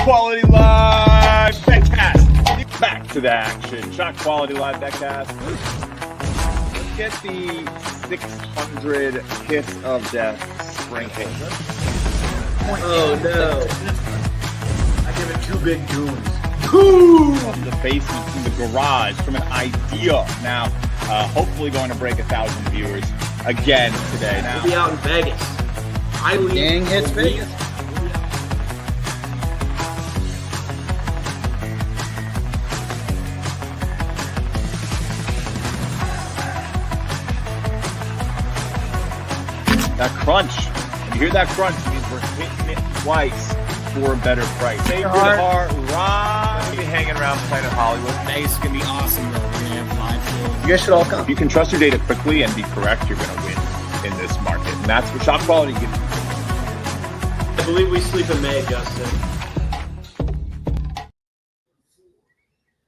ShotQuality Live BetCast. Back to the action. ShotQuality Live BetCast. Let's get the 600 kiss of death sprinkle. Oh no. I give it 2 big goons. From the basement, from the garage, from an idea. Now, hopefully going to break 1,000 viewers again today. Now, we'll be out in Vegas. Gang hits Vegas. that crunch. When you hear that crunch, it means we're hitting it twice for a better price. Stay hard, right? We'll be hanging around Planet Hollywood. It's going to be awesome, though. We're going to have live shows. You guys should all come. If you can trust your data quickly and be correct, you're going to win in this market. And that's what ShotQuality gives you. I believe we sleep in May, Justin.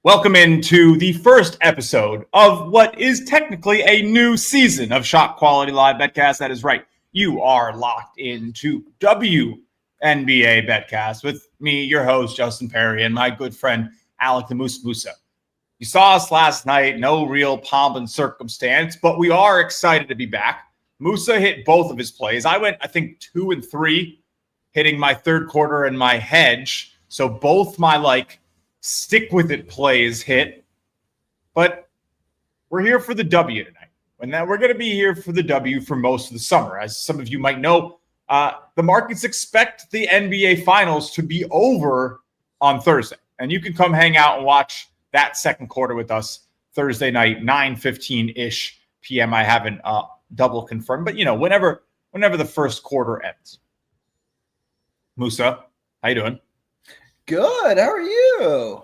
Welcome into the first episode of what is technically a new season of ShotQuality Live BetCast. That is right. You are locked into WNBA BetCast with me, your host, Justin Perri, and my good friend, Alec the Musa. You saw us last night. No real pomp and circumstance, but we are excited to be back. Musa hit both of his plays. I went, I think, 2 and 3, hitting my third quarter and my hedge. So both my, stick with it plays hit. But we're here for the W tonight. And that we're going to be here for the W for most of the summer. As some of you might know, the markets expect the NBA Finals to be over on Thursday. And you can come hang out and watch that second quarter with us Thursday night, 9:15-ish p.m. I haven't double confirmed. But, whenever the first quarter ends. Musa, how you doing? Good. How are you?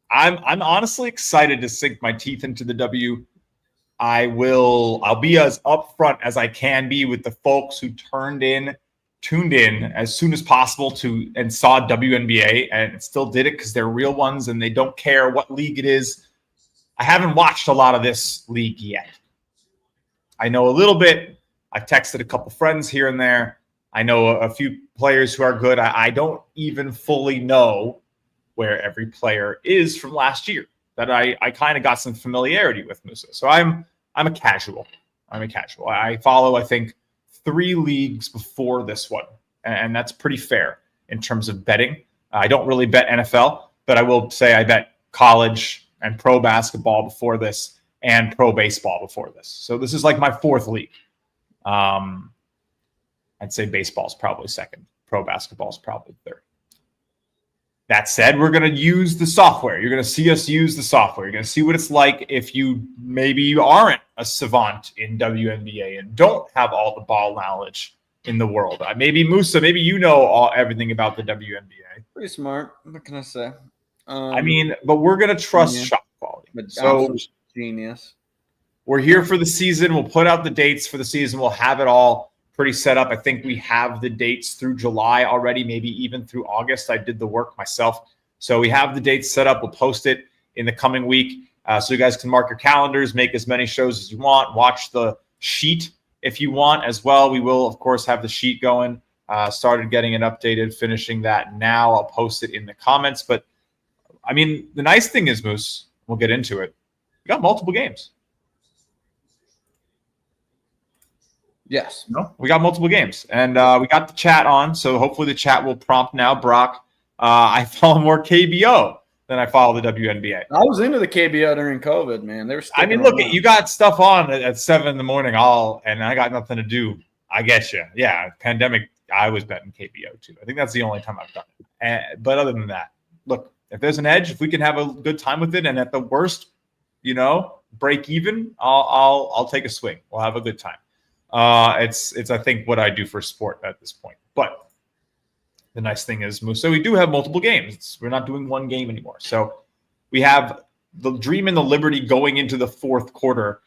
I'm honestly excited to sink my teeth into the W. I'll be as upfront as I can be with the folks who tuned in as soon as possible and saw WNBA and still did it because they're real ones and they don't care what league it is. I haven't watched a lot of this league yet. I know a little bit. I've texted a couple friends here and there. I know a few players who are good. I don't even fully know where every player is from last year. That I kind of got some familiarity with Musa. So I'm a casual. I follow, I think, 3 leagues before this one. And that's pretty fair in terms of betting. I don't really bet NFL, but I will say I bet college and pro basketball before this and pro baseball before this. So this is like my 4th league. I'd say baseball's probably 2nd. Pro basketball's probably 3rd. That said, we're going to use the software. You're going to see us use the software. You're going to see what it's like if you aren't a savant in WNBA and don't have all the ball knowledge in the world. Maybe Musa, maybe you know everything about the WNBA. Pretty smart. What can I say? But we're going to trust ShotQuality. So genius. We're here for the season. We'll put out the dates for the season. We'll have it all pretty set up. I think we have the dates through July already, maybe even through August. I did the work myself. So we have the dates set up. We'll post it in the coming week. So you guys can mark your calendars, make as many shows as you want, watch the sheet if you want as well. We will, of course, have the sheet going. Started getting it updated, finishing that now. I'll post it in the comments. But, the nice thing is, Moose, we'll get into it. We got multiple games. Yes. No, we got multiple games, and we got the chat on, so hopefully the chat will prompt now. Brock, I follow more KBO than I follow the WNBA. I was into the KBO during COVID, man. They were. Look, you got stuff on at 7 in the morning, and I got nothing to do. I get you. Yeah, pandemic. I was betting KBO too. I think that's the only time I've done it. But other than that, look, if there's an edge, if we can have a good time with it, and at the worst, break even, I'll take a swing. We'll have a good time. It's I think what I do for sport at this point. But the nice thing is, Musa, we do have multiple games. We're not doing one game anymore. So we have the Dream and the Liberty going into the 4th quarter.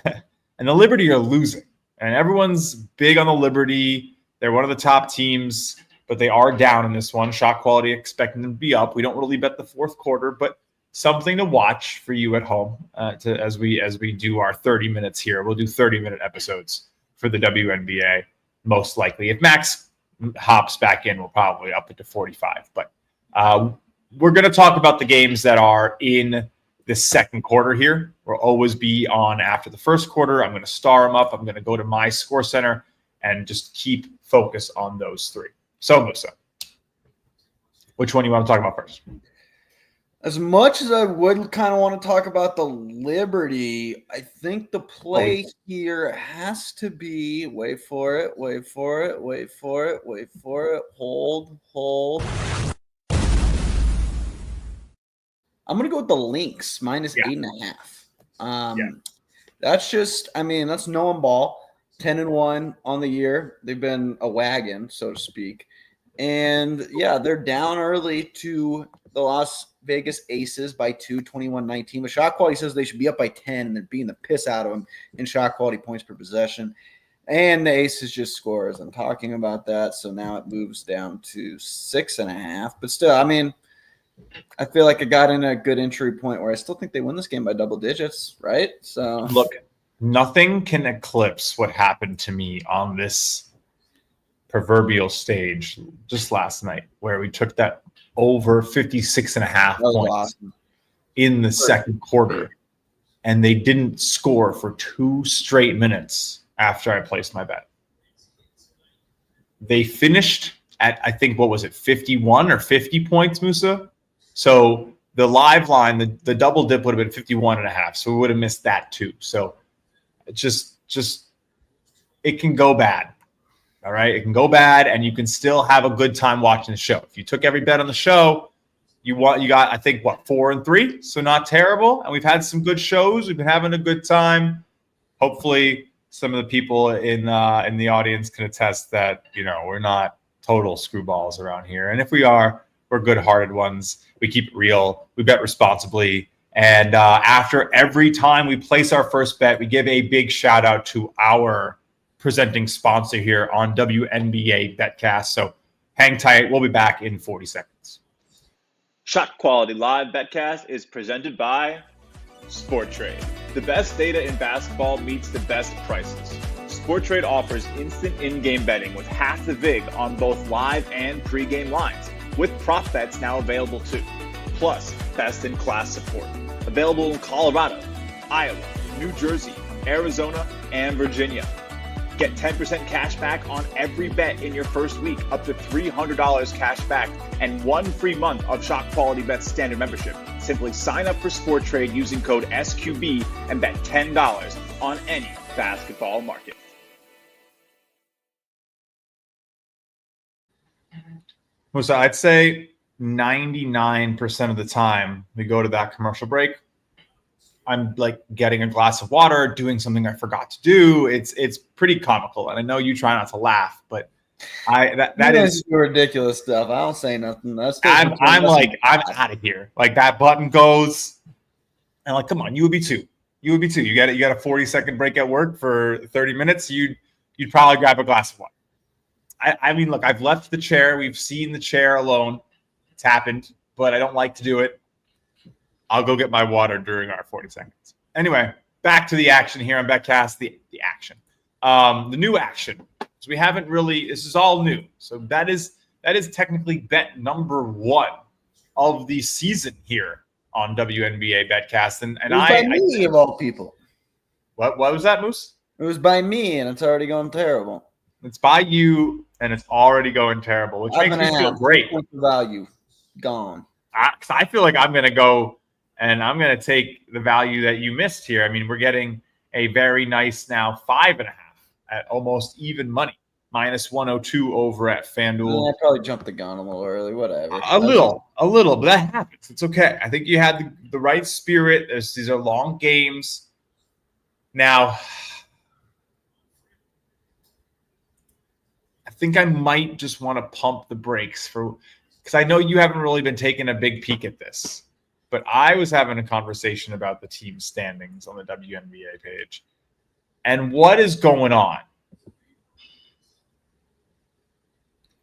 And the Liberty are losing. And everyone's big on the Liberty. They're one of the top teams, but they are down in this one. ShotQuality expecting them to be up. We don't really bet the 4th quarter, but something to watch for you at home as we do our 30 minutes here. We'll do 30-minute episodes for the WNBA, most likely. If Max hops back in, we'll probably up it to 45. But we're going to talk about the games that are in the second quarter here. We'll always be on after the first quarter. I'm going to star them up. I'm going to go to my score center and just keep focus on those three. So, Musa, which one do you want to talk about first? As much as I would kind of want to talk about the Liberty, I think the play here has to be wait for it, hold. I'm going to go with the Lynx minus 8.5. That's just, that's Noam Ball, 10-1 on the year. They've been a wagon, so to speak. And they're down early to the Las Vegas Aces by 2, 21-19. But shot quality says they should be up by 10, and they're beating the piss out of them in shot quality points per possession. And the Aces just score as I'm talking about that. So now it moves down to 6.5. But still, I feel like I got in a good entry point where I still think they win this game by double digits, right? So look, nothing can eclipse what happened to me on this proverbial stage just last night, where we took that over 56.5 points in the second quarter, and they didn't score for 2 straight minutes after I placed my bet. They finished at, I think, 51 or 50 points, Musa? So the live line, the double dip would have been 51.5. So we would have missed that too. So just it can go bad. All right. It can go bad, and you can still have a good time watching the show. If you took every bet on the show, you got, I think, 4 and 3. So not terrible. And we've had some good shows. We've been having a good time. Hopefully some of the people in the audience can attest that, we're not total screwballs around here. And if we are, we're good-hearted ones. We keep it real. We bet responsibly. And after every time we place our first bet, we give a big shout out to our presenting sponsor here on WNBA BetCast. So hang tight. We'll be back in 40 seconds. ShotQuality Live BetCast is presented by SportTrade. The best data in basketball meets the best prices. SportTrade offers instant in-game betting with half the vig on both live and pre-game lines, with prop bets now available too. Plus, best-in-class support. Available in Colorado, Iowa, New Jersey, Arizona, and Virginia. Get 10% cash back on every bet in your first week, up to $300 cash back, and 1 free month of ShotQualityBets standard membership. Simply sign up for SportTrade using code SQB and bet $10 on any basketball market. So I'd say 99% of the time we go to that commercial break, I'm like getting a glass of water, doing something I forgot to do. It's pretty comical, and I know you try not to laugh, but that is ridiculous stuff. I don't say nothing. I'm out of here. Like that button goes, and like, come on, you would be too. You got a 40-second break at work for 30 minutes. You'd probably grab a glass of water. I mean, look, I've left the chair. We've seen the chair alone. It's happened, but I don't like to do it. I'll go get my water during our 40 seconds. Anyway, back to the action here on BetCast, the action. The new action. So we haven't really, this is all new. So that is technically bet number 1 of the season here on WNBA BetCast. And by me, of all people. What was that, Moose? It was by me, and it's already going terrible. It's by you, and it's already going terrible, which makes me feel great. Value gone. Because I feel like I'm going to go and I'm going to take the value that you missed here. I mean, we're getting a very nice now 5.5 at almost even money, minus 102 over at FanDuel. I probably jumped the gun a little early, whatever. A little, but that happens. It's okay. I think you had the right spirit. These are long games. Now, I think I might just want to pump the brakes because I know you haven't really been taking a big peek at this, but I was having a conversation about the team standings on the WNBA page and what is going on.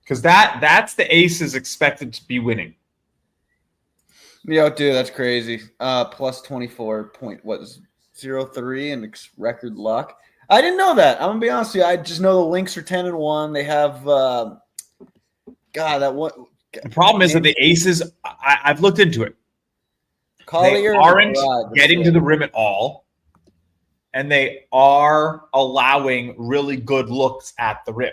Because that's the Aces expected to be winning. Yo, dude, that's crazy. Plus 24.03 and record luck. I didn't know that. I'm gonna be honest with you. I just know the Lynx are 10-1. They have God, that one. The problem is that the Aces, I've looked into it. Collier They aren't getting to the rim at all, and they are allowing really good looks at the rim.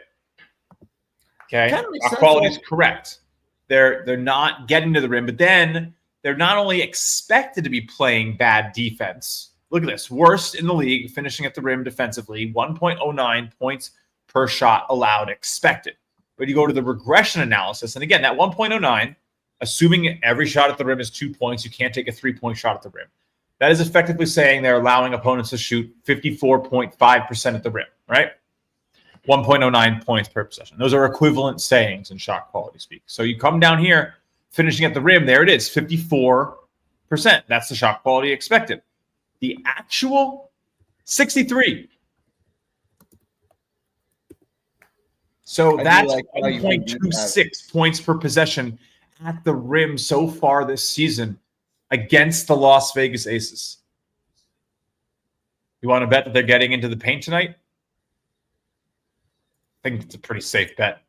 Okay, our quality is correct. They're not getting to the rim, but then they're not only expected to be playing bad defense. Look at this. Worst in the league, finishing at the rim defensively, 1.09 points per shot allowed expected. But you go to the regression analysis, and again, that 1.09, assuming every shot at the rim is 2 points, you can't take a 3-point shot at the rim. That is effectively saying they're allowing opponents to shoot 54.5% at the rim, right? 1.09 points per possession. Those are equivalent sayings in shot quality speak. So you come down here, finishing at the rim, there it is, 54%. That's the shot quality expected. The actual 63. So that's 1.26 points per possession at the rim so far this season against the Las Vegas Aces. You want to bet that they're getting into the paint tonight? I think it's a pretty safe bet.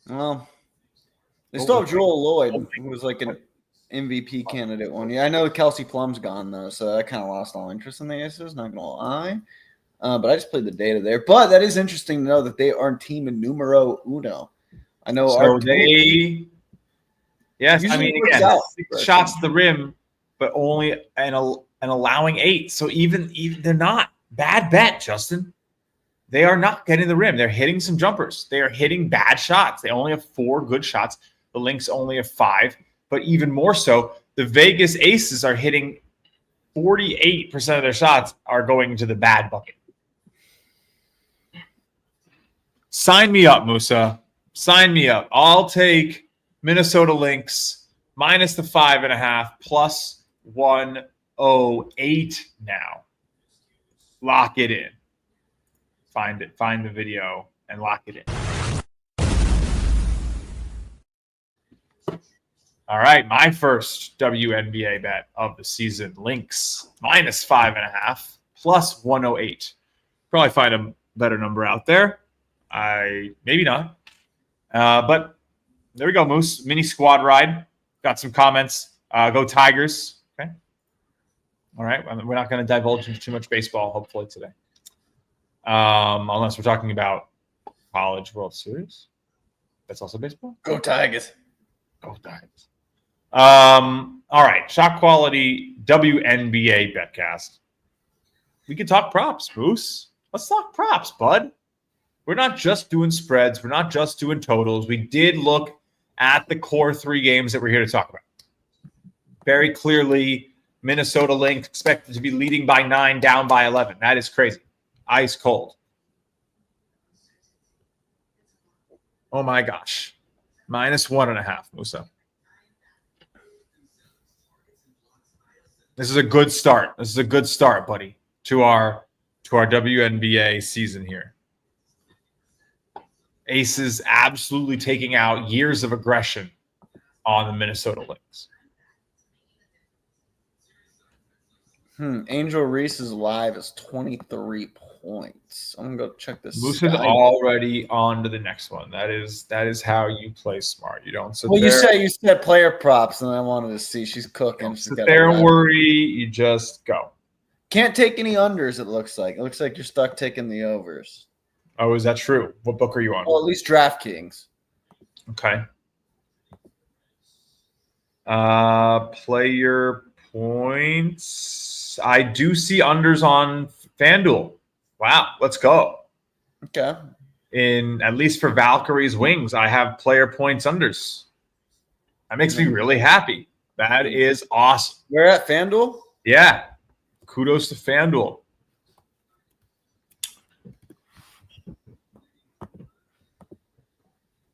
Well, they still have Joel Lloyd, who was like an MVP candidate one year. I know Kelsey Plum's gone, though, so I kind of lost all interest in the Aces, not going to lie. But I just played the data there. But that is interesting to know that they are team numero uno. I know so they – yes, I mean, again, 6 shots at the rim, but only and allowing 8. So even they're not. Bad bet, Justin. They are not getting the rim. They're hitting some jumpers. They are hitting bad shots. They only have 4 good shots. The Lynx only have 5. But even more so, the Vegas Aces are hitting 48% of their shots are going into the bad bucket. Sign me up, Musa. Sign me up. I'll take Minnesota Lynx minus the 5.5 plus 108 now. Lock it in. Find the video and lock it in. All right, my first WNBA bet of the season, Lynx minus 5.5 plus 108. Probably find a better number out there. Maybe not. But there we go, Moose. Mini squad ride. Got some comments. Go Tigers. Okay. All right. We're not going to divulge into too much baseball, hopefully, today. Unless we're talking about College World Series. That's also baseball. Go Tigers. Go Tigers. All right. Shot quality WNBA BetCast. We can talk props, Moose. Let's talk props, bud. We're not just doing spreads. We're not just doing totals. We did look at the core 3 games that we're here to talk about. Very clearly, Minnesota Lynx expected to be leading by 9, down by 11. That is crazy. Ice cold. Oh, my gosh. Minus 1.5, Musa. This is a good start. This is a good start, buddy, to our WNBA season here. Aces absolutely taking out years of aggression on the Minnesota Lynx. Angel Reese's live is 23 points. I'm gonna go check this. Moose is already on to the next one. That is how you play smart. You don't sit there. Well, you said player props, and I wanted to see she's cooking. Don't sit there and worry. You just go. Can't take any unders. It looks like you're stuck taking the overs. Oh, is that true? What book are you on? Well, at least DraftKings. Okay. Player points. I do see unders on FanDuel. Wow, let's go. Okay. At least for Valkyrie's Wings, I have player points unders. That makes me really happy. That is awesome. We're at FanDuel? Yeah. Kudos to FanDuel.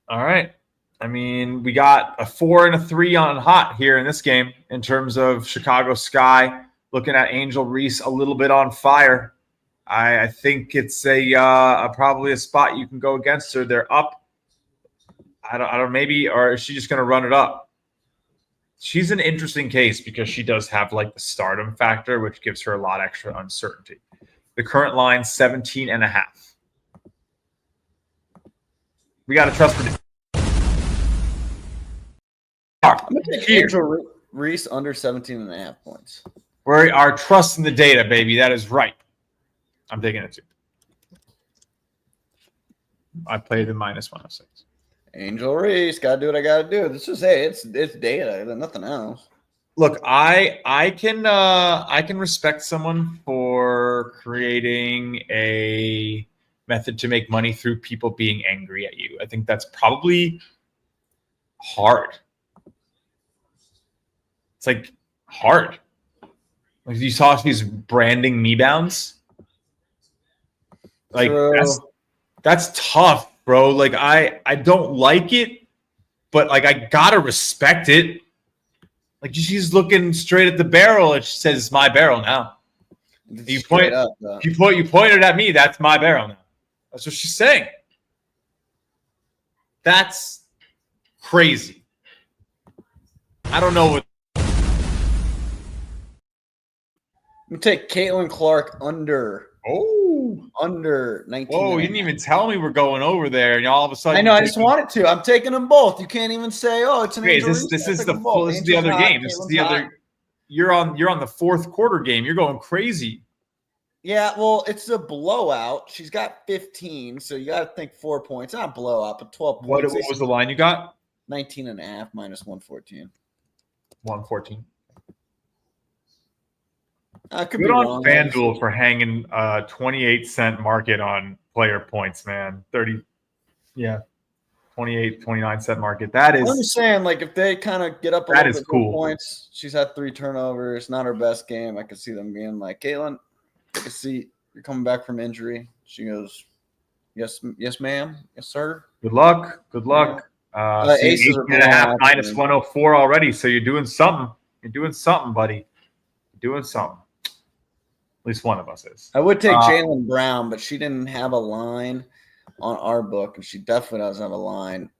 All right. I mean, we got a 4 and a 3 on hot here in this game in terms of Chicago Sky. Looking at Angel Reese a little bit on fire. I think it's probably a spot you can go against her. They're up. I don't maybe, or is she just going to run it up? She's an interesting case because she does have like the stardom factor, which gives her a lot extra uncertainty. The current line 17.5. We got to trust the I'm going to take Angel Reese under 17.5 points. We are trusting the data, baby. That is right. I'm taking it too. I played in -106. Angel Reese, got to do what I got to do. This is it's data, nothing else. Look, I can respect someone for creating a method to make money through people being angry at you. I think that's probably hard. It's like hard. Like you saw these branding me bounds. Like that's tough, bro. Like I don't like it, but like I gotta respect it. Like she's looking straight at the barrel and she says, "It's my barrel now." You pointed at me. That's my barrel now. That's what she's saying. That's crazy. I don't know what. I'm gonna take Caitlin Clark under 19. Whoa, you didn't even tell me we're going over there, and all of a sudden I know. I just wanted to. I'm taking them both. You can't even say, "Oh, it's an." Okay, this is the other game. This is the other. You're on the fourth quarter game. You're going crazy. Yeah, well, it's a blowout. She's got 15, so you got to think 4 points. Not a blowout, but 12 points. What was the line you got? 19.5 minus 114. 114. Could Good be on wrong. FanDuel for hanging 28-cent market on player points, man. 29-cent market. That is. I'm just saying, like, if they kind of get up a that little is bit cool. more points, she's had 3 turnovers. Not her best game. I could see them being like, Caitlin, take a seat. You're coming back from injury. She goes, yes, ma'am. Yes, sir. Good luck. Good luck. Aces are 18.5 minus 104 already. So you're doing something. You're doing something, buddy. You're doing something. At least one of us is. I would take Jaylen Brown, but she didn't have a line on our book, and she definitely doesn't have a line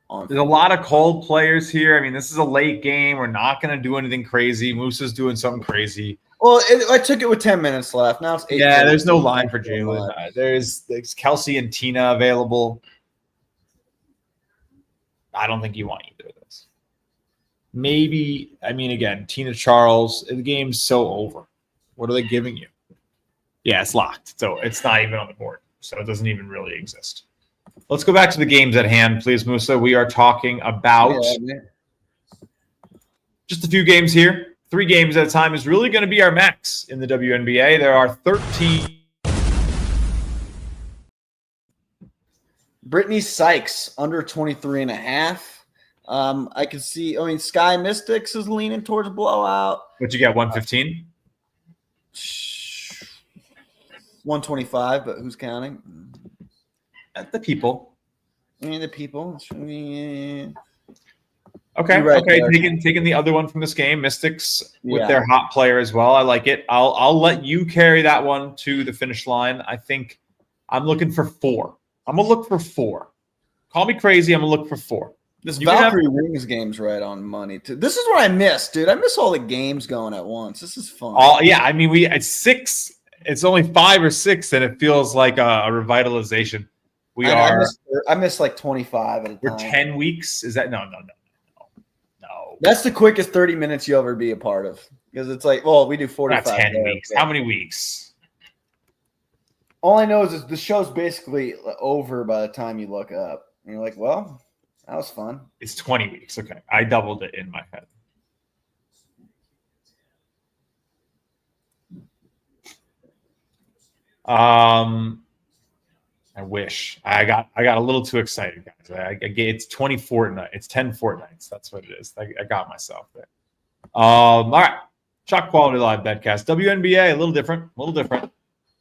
on. There's a lot of cold players here. I mean, this is a late game. We're not going to do anything crazy. Musa's doing something crazy. Well, I took it with 10 minutes left. Now it's 8. Yeah, there's no line for Jaylen. There's Kelsey and Tina available. I don't think you want either of those. Maybe, I mean, again, Tina Charles, the game's so over. What are they giving you? Yeah, it's locked. So it's not even on the board. So it doesn't even really exist. Let's go back to the games at hand, please, Musa. We are talking about just a few games here. 3 games at a time is really going to be our max in the WNBA. There are 13. Brittany Sykes under 23.5. I can see. I mean, Sky Mystics is leaning towards blowout. What'd you get? 115. 125, but who's counting? At the people. The people. Okay. Right okay. there. Taking the other one from this game, Mystics with their hot player as well. I like it. I'll let you carry that one to the finish line. I think I'm looking for 4. I'm gonna look for 4. Call me crazy. I'm gonna look for 4. This Valkyrie Wings game's right on money too. This is what I miss, dude. I miss all the games going at once. This is fun. I mean, it's 6. It's only 5 or 6, and it feels like a revitalization. I miss like 25 at a time. We're 10 weeks. Is that no? That's the quickest 30 minutes you'll ever be a part of, because it's like, well, we do 45. Not 10 weeks. How many weeks? All I know is the show's basically over by the time you look up. And you're like, well, that was fun. It's 20 weeks. Okay. I doubled it in my head. I wish. I got a little too excited, guys. It's 20 Fortnite. It's 10 Fortnites. That's what it is. I got myself there. All right. ShotQuality Live BetCast. WNBA, a little different.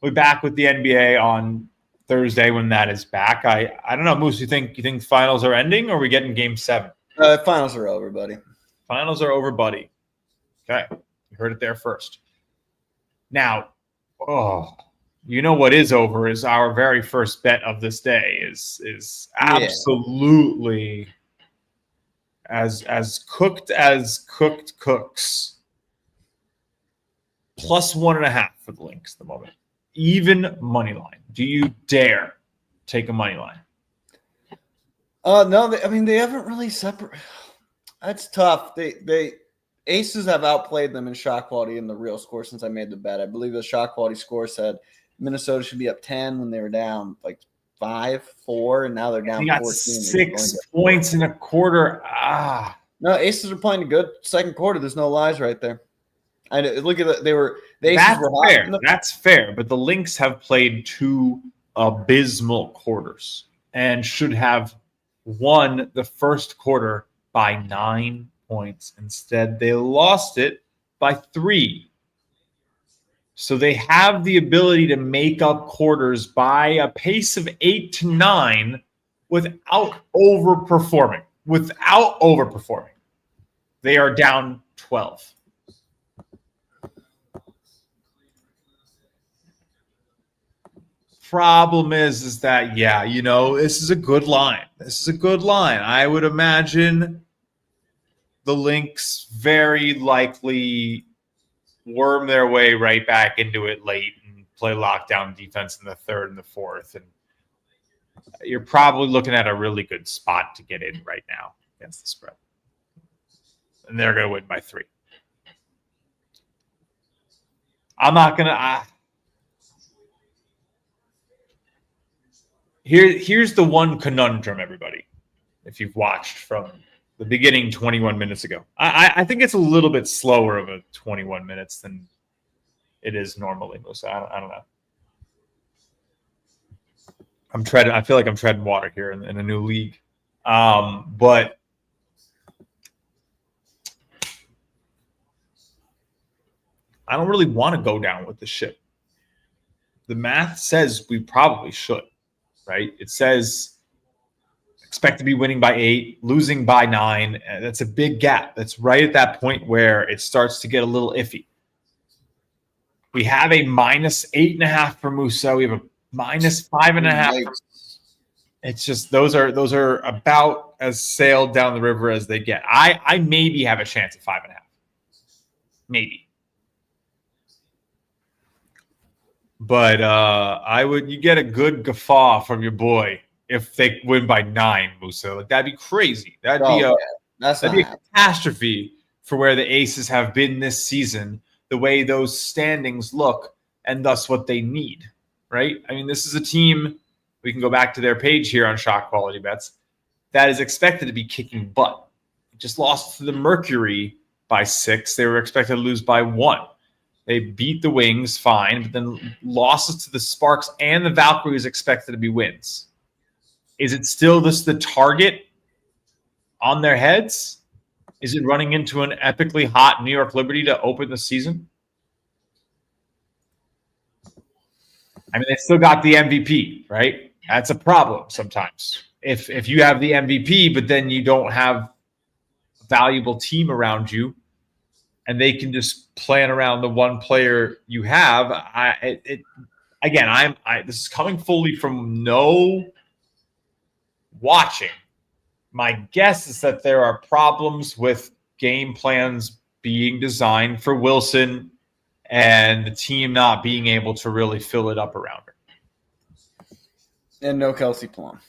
We're back with the NBA on Thursday when that is back. I don't know, Moose. You think finals are ending, or are we getting Game 7? Finals are over, buddy. Finals are over, buddy. Okay, you heard it there first. Now, you know what is over is our very first bet of this day is absolutely as cooked as cooked cooks. Plus 1.5 for the Lynx at the moment. Even money line. Do you dare take a money line? No, they haven't really separated. That's tough. They Aces have outplayed them in shot quality in the real score since I made the bet. I believe the shot quality score said Minnesota should be up 10 when they were down like 5-4, and now they're down They got 14. 6 points in a quarter. No, Aces are playing a good second quarter. There's no lies right there. I look at it. The Aces That's were hot. fair. That's fair. But the Lynx have played 2 abysmal quarters and should have won the first quarter by 9 points. Instead, they lost it by 3. So they have the ability to make up quarters by a pace of 8 to 9 without overperforming. They are down 12. Problem is that, this is a good line. I would imagine the Lynx very likely worm their way right back into it late and play lockdown defense in the third and the fourth. And you're probably looking at a really good spot to get in right now against the spread. And they're going to win by 3. I'm not going to... Here's the one conundrum, everybody, if you've watched from the beginning 21 minutes ago. I think it's a little bit slower of a 21 minutes than it is normally, Musa. I don't know. I feel like I'm treading water here in a new league. But I don't really want to go down with the ship. The math says we probably should. Right? It says expect to be winning by 8, losing by 9. That's a big gap. That's right at that point where it starts to get a little iffy. We have a minus 8.5 for Musa. We have a minus 5.5. It's just those are about as sailed down the river as they get. I maybe have a chance at 5.5. Maybe. But you get a good guffaw from your boy if they win by 9, Musa. Like, that'd be crazy. That'd be a catastrophe for where the Aces have been this season, the way those standings look, and thus what they need, right? I mean, this is a team, we can go back to their page here on ShotQualityBets, that is expected to be kicking butt. Just lost to the Mercury by 6. They were expected to lose by 1. They beat the Wings, fine, but then losses to the Sparks and the Valkyries expected to be wins. Is it still the target on their heads? Is it running into an epically hot New York Liberty to open the season? I mean, they still got the MVP, right? That's a problem sometimes. If you have the MVP, but then you don't have a valuable team around you, and they can just plan around the one player you have. This is coming fully from no watching. My guess is that there are problems with game plans being designed for Wilson and the team not being able to really fill it up around her. And no Kelsey Plum.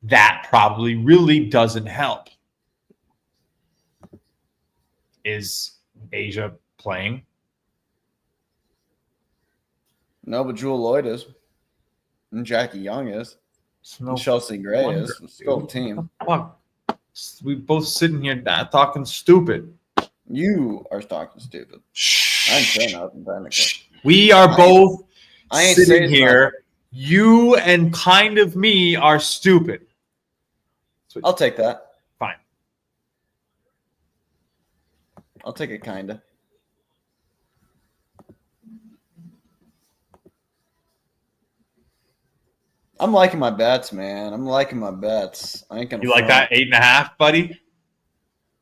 That probably really doesn't help. Is Asia playing? No, but Jewel Lloyd is. And Jackie Young is. And Chelsea Gray is. Still a team. Fuck. We both sitting here talking stupid. You are talking stupid. I ain't saying nothing technically. We are both sitting here. You and kind of me are stupid. I'll take that. Fine. I'll take it kinda. I'm liking my bets, man. I'm liking my bets. I ain't gonna. You like that 8.5, buddy?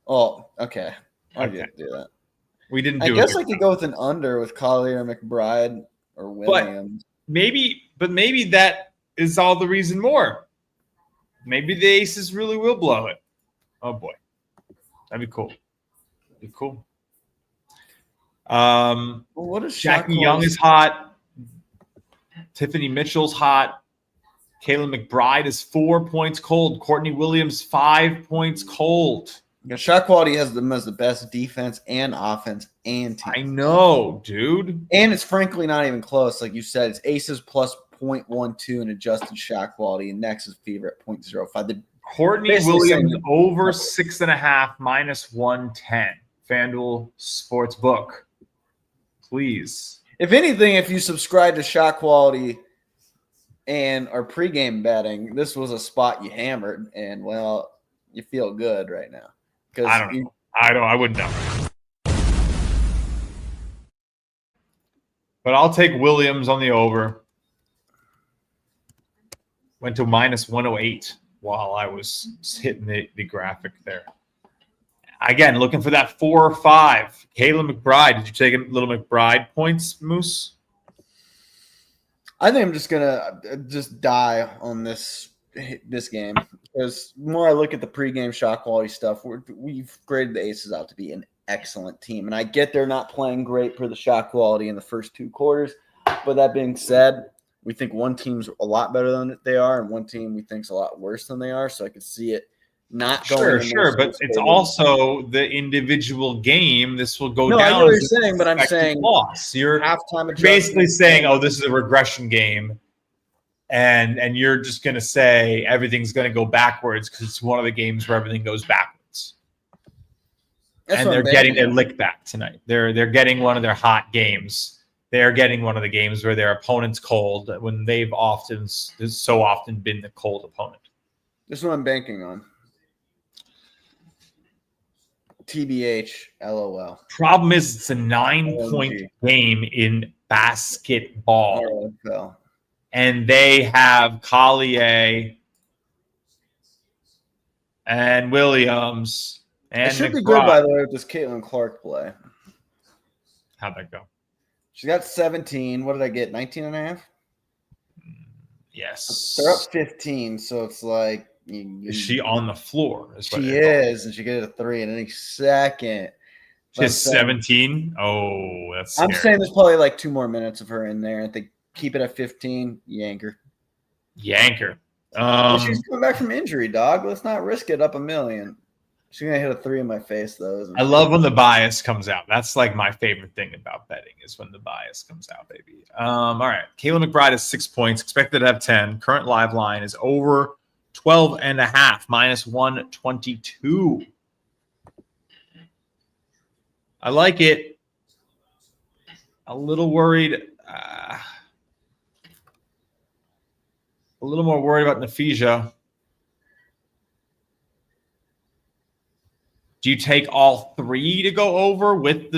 Oh, okay. I didn't do that. We didn't do it. I guess I could go with an under with Collier, McBride, or Williams. But maybe that is all the reason more. Maybe the Aces really will blow it. Oh boy, that'd be cool. Be cool. What is Jackie Young is hot. Tiffany Mitchell's hot. Caleb McBride is 4 points cold. Courtney Williams, 5 points cold. ShotQuality has the best defense and offense and team. I know, dude. And it's frankly not even close. Like you said, it's aces plus 0.12 and adjusted shot quality, and next is fever at 0.05. Courtney Williams over 6.5 minus 110. FanDuel Sportsbook. Please. If anything, if you subscribe to Shot Quality and are pregame betting, this was a spot you hammered, and well, you feel good right now. I don't know. I wouldn't know. But I'll take Williams on the over. Went to minus 108 while I was hitting the graphic there. Again, looking for that 4 or 5. Caleb McBride. Did you take a little McBride points, Moose? I think I'm just gonna die on this game because the more I look at the pregame shot quality stuff, we've graded the Aces out to be an excellent team, and I get they're not playing great for the shot quality in the first 2 quarters. But that being said, we think one team's a lot better than they are, and one team we think's a lot worse than they are. So I could see it not going. Sure, but it's also the individual game. This will go down. I know what you're saying, but I'm saying loss. You're halftime basically saying, "Oh, this is a regression game," and you're just going to say everything's going to go backwards because it's one of the games where everything goes backwards. And they're getting their lick back tonight. They're getting one of their hot games. They're getting one of the games where their opponent's cold when they've so often been the cold opponent. This is what I'm banking on. TBH, LOL. Problem is it's a 9-point game in basketball. LOL. And they have Collier and Williams and it should McBride. be good, by the way, with this Caitlin Clark play. How'd that go? She got 17. What did I get? 19 and a half? Yes. They're up 15, so it's like is she on the floor? She is, and she get a 3 in any second. She's 17. Oh, that's scary. I'm saying there's probably like 2 more minutes of her in there. If they keep it at 15, yanker. She's coming back from injury, dog. Let's not risk it up a million. She's gonna hit a 3 in my face, though. I love when the bias comes out. That's like my favorite thing about betting is when the bias comes out, baby. All right. Caleb McBride has 6 points, expected to have 10. Current live line is over 12.5, minus 122. I like it. A little worried. A little more worried about Nafisia. Do you take all 3 to go over with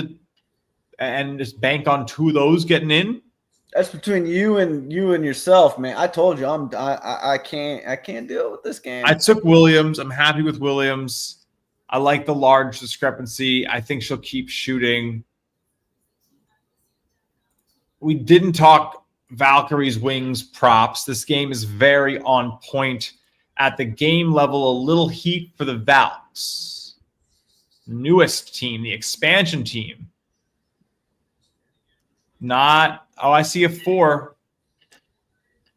and just bank on 2 of those getting in? That's between you and yourself, man. I told you I can't deal with this game. I took Williams. I'm happy with Williams. I like the large discrepancy. I think she'll keep shooting. We didn't talk Valkyrie's wings props. This game is very on point at the game level. A little heat for the Valks. Newest team, the expansion team. I see a 4.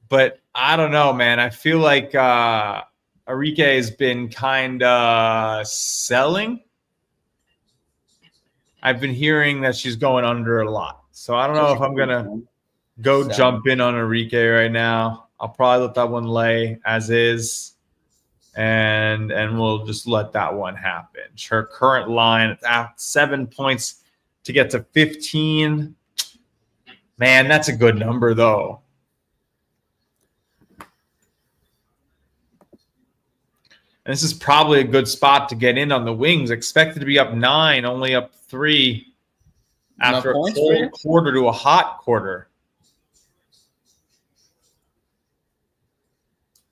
But I don't know, man. I feel like Arike has been kind of selling. I've been hearing that she's going under a lot. So I don't know if I'm going to go jump in on Arike right now. I'll probably let that one lay as is. And we'll just let that one happen. Her current line is at 7 points to get to 15. Man, that's a good number, though. And this is probably a good spot to get in on the wings. Expected to be up 9, only up 3 after a cold quarter to a hot quarter.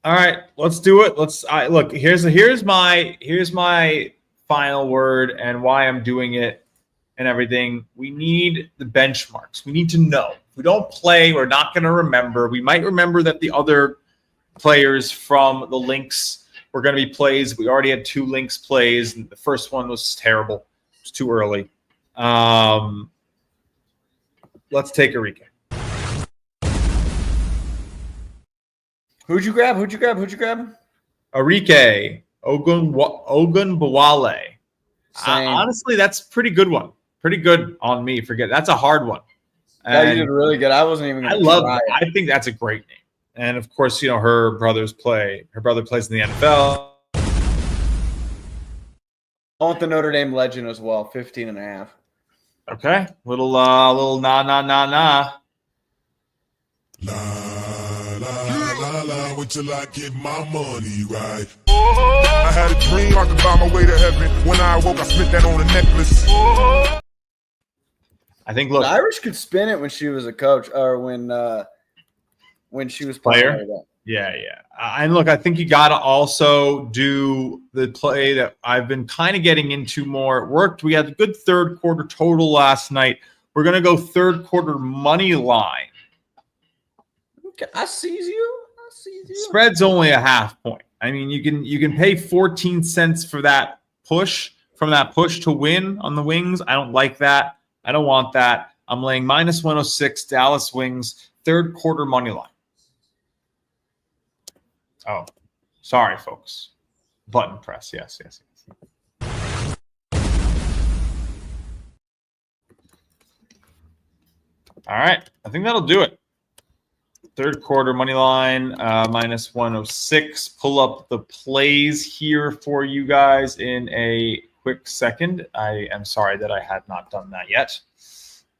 All right, let's do it. Look. Here's my final word and why I'm doing it and everything. We need the benchmarks. We need to know. If we don't play, we're not going to remember. We might remember that the other players from the links were going to be plays. We already had 2 links plays, and the first one was terrible. It was too early. Let's take Arike. Who'd you grab? Arike Ogunbowale. Same. Honestly, that's a pretty good one. Pretty good on me. That's a hard one. Yeah, you did really good. I wasn't even. I love that. I think that's a great name. And of course, her brother plays in the NFL. I want the Notre Dame legend as well. 15.5. Okay, little nah. La la la, wait till I get my money right. I had a dream I could buy my way to heaven. When I awoke, I spent that on a necklace. I think. Look, the Irish could spin it when she was a coach, or when she was player. Yeah. And look, I think you got to also do the play that I've been kind of getting into more. It worked. We had a good third quarter total last night. We're going to go third quarter money line. Okay, I see you. Spread's only a half point. I mean, you can pay 14 cents for that push, from that push to win on the Wings. I don't like that. I don't want that. I'm laying minus 106 Dallas Wings, third quarter money line. Oh, sorry, folks. Button press. Yes. All right. I think that'll do it. Third quarter money line, minus 106. Pull up the plays here for you guys in a quick second. I am sorry that I had not done that yet.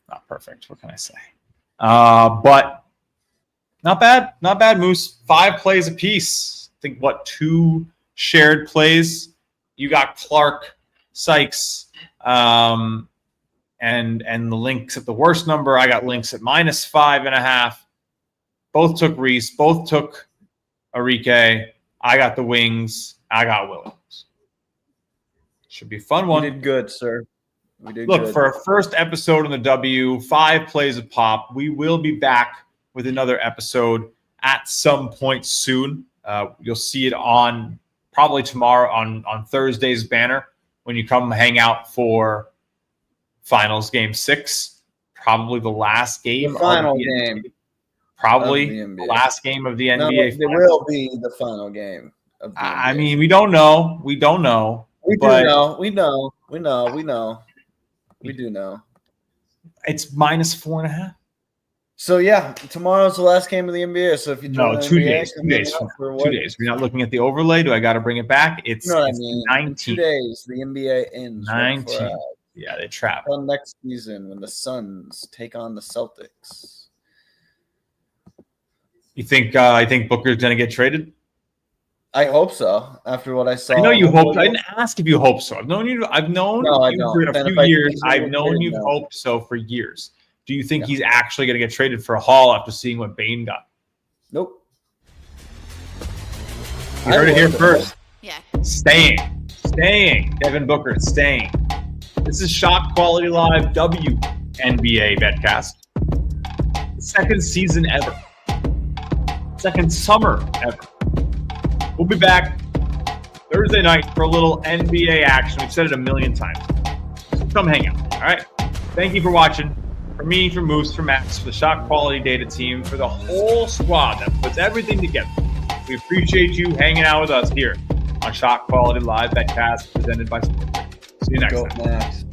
Not perfect. What can I say? But not bad. Not bad, Moose. 5 plays apiece. I think, 2 shared plays? You got Clark, Sykes, and the Lynx at the worst number. I got Lynx at minus 5.5. Both took Reese. Both took Arike. I got the Wings. I got Williams. Should be a fun one. We did good, sir. Look, for our first episode on the W, 5 plays a pop. We will be back with another episode at some point soon. You'll see it on probably tomorrow on Thursday's banner when you come hang out for finals game 6. Probably the last game. The final game. Probably the last game of the NBA. It will be the final game of the NBA. I mean, we don't know. We do know. We do know. It's minus 4.5. So yeah, tomorrow's the last game of the NBA. So if you join 2 NBA, days. 2 days. 2 days. We're not looking at the overlay. Do I got to bring it back? It's, you know what it's I mean? 19 days. The NBA ends. 19. Yeah, they travel. Until next season when the Suns take on the Celtics. You think Booker's going to get traded? I hope so. After what I saw, I know you hoped. I didn't ask if you hope so. I've known you. I've known you for a few years. I've known you've hoped so for years. Do you think he's actually going to get traded for a haul after seeing what Bane got? Nope. You heard it here first. Yeah. Staying. Devin Booker staying. This is ShotQuality Live WNBA BetCast. Second season ever. Second summer ever. We'll be back Thursday night for a little NBA action. We've said it a million times. So come hang out. All right. Thank you for watching. For me, for Moose, for Max, for the Shot Quality Data team, for the whole squad that puts everything together. We appreciate you hanging out with us here on ShotQuality Live BetCast presented by SportsTrade. See you next time. Max.